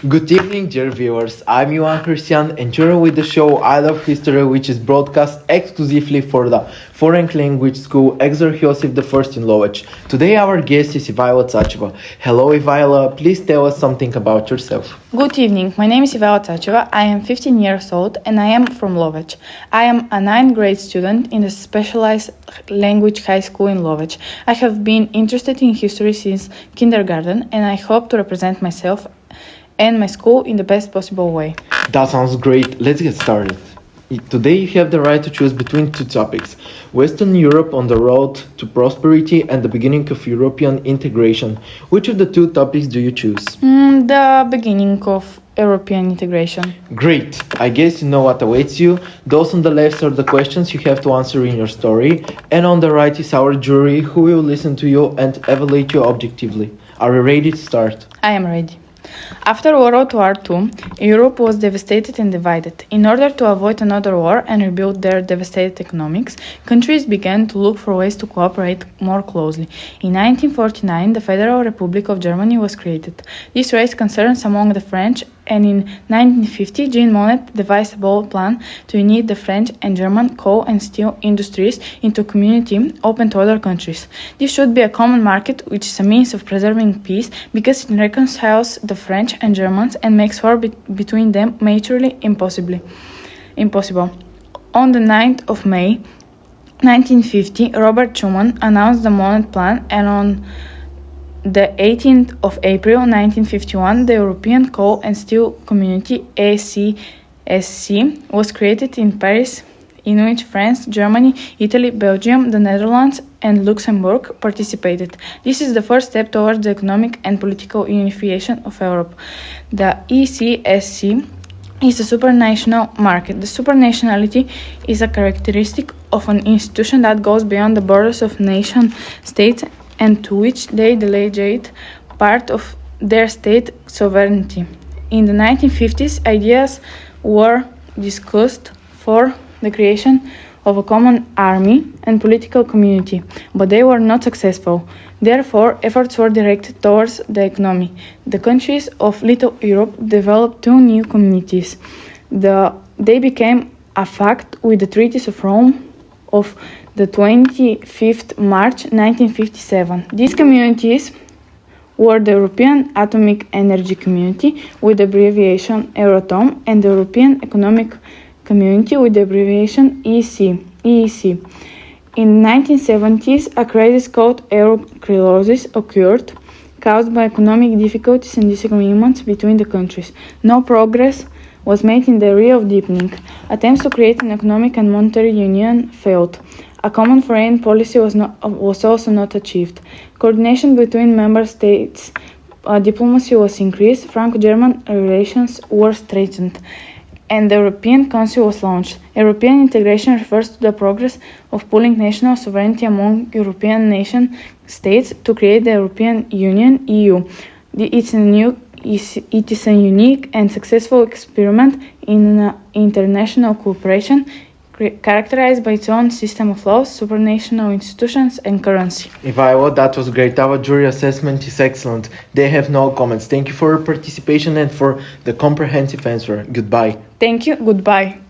Good evening, dear viewers. I'm Ivan Christian, and you're with the show I Love History, which is broadcast exclusively for the foreign language school Exor Josip I in Lovech. Today, our guest is Ivaila Tsacheva. Hello, Ivaila. Please tell us something about yourself. Good evening. My name is Ivaila Tsacheva. I am 15 years old and I am from Lovech. I am a 9th grade student in the specialized language high school in Lovech. I have been interested in history since kindergarten and I hope to represent myself and my school in the best possible way. That sounds great. Let's get started. Today, you have the right to choose between two topics: Western Europe on the road to prosperity and the beginning of European integration. Which of the two topics do you choose? The beginning of European integration. Great. I guess you know what awaits you. Those on the left are the questions you have to answer in your story, and on the right is our jury who will listen to you and evaluate you objectively. Are you ready to start? I am ready. After World War II, Europe was devastated and divided. In order to avoid another war and rebuild their devastated economics, countries began to look for ways to cooperate more closely. In 1949, the Federal Republic of Germany was created. This raised concerns among the French, and in 1950, Jean Monnet devised a bold plan to unite the French and German coal and steel industries into a community open to other countries. This should be a common market, which is a means of preserving peace because it reconciles the French and Germans and makes war between them maturely impossible. On the 9th of May 1950, Robert Schuman announced the Monnet Plan, and on the 18th of April 1951, the European Coal and Steel Community ECSC was created in Paris, in which France, Germany, Italy, Belgium, the Netherlands, and Luxembourg participated. This is the first step towards the economic and political unification of Europe. The ECSC is a supranational market. The supranationality is a characteristic of an institution that goes beyond the borders of nation states and to which they delegate part of their state sovereignty. In the 1950s, ideas were discussed for the creation of a common army and political community, but they were not successful. Therefore, efforts were directed towards the economy. The countries of Little Europe developed two new communities. They became a fact with the Treaties of Rome of the 25th March 1957. These communities were the European Atomic Energy Community with the abbreviation Euratom and the European Economic Community with the abbreviation EEC. In the 1970s, a crisis called Eurocryptosis occurred, caused by economic difficulties and disagreements between the countries. No progress was made in the area of deepening. Attempts to create an economic and monetary union failed. A common foreign policy was also not achieved. Coordination between member states, diplomacy was increased, Franco-German relations were strengthened, and the European Council was launched. European integration refers to the progress of pooling national sovereignty among European nation states to create the European Union, EU. It is a unique and successful experiment in international cooperation characterized by its own system of laws, supranational institutions, and currency. Ivaila, that was great. Our jury assessment is excellent. They have no comments. Thank you for your participation and for the comprehensive answer. Goodbye. Thank you. Goodbye.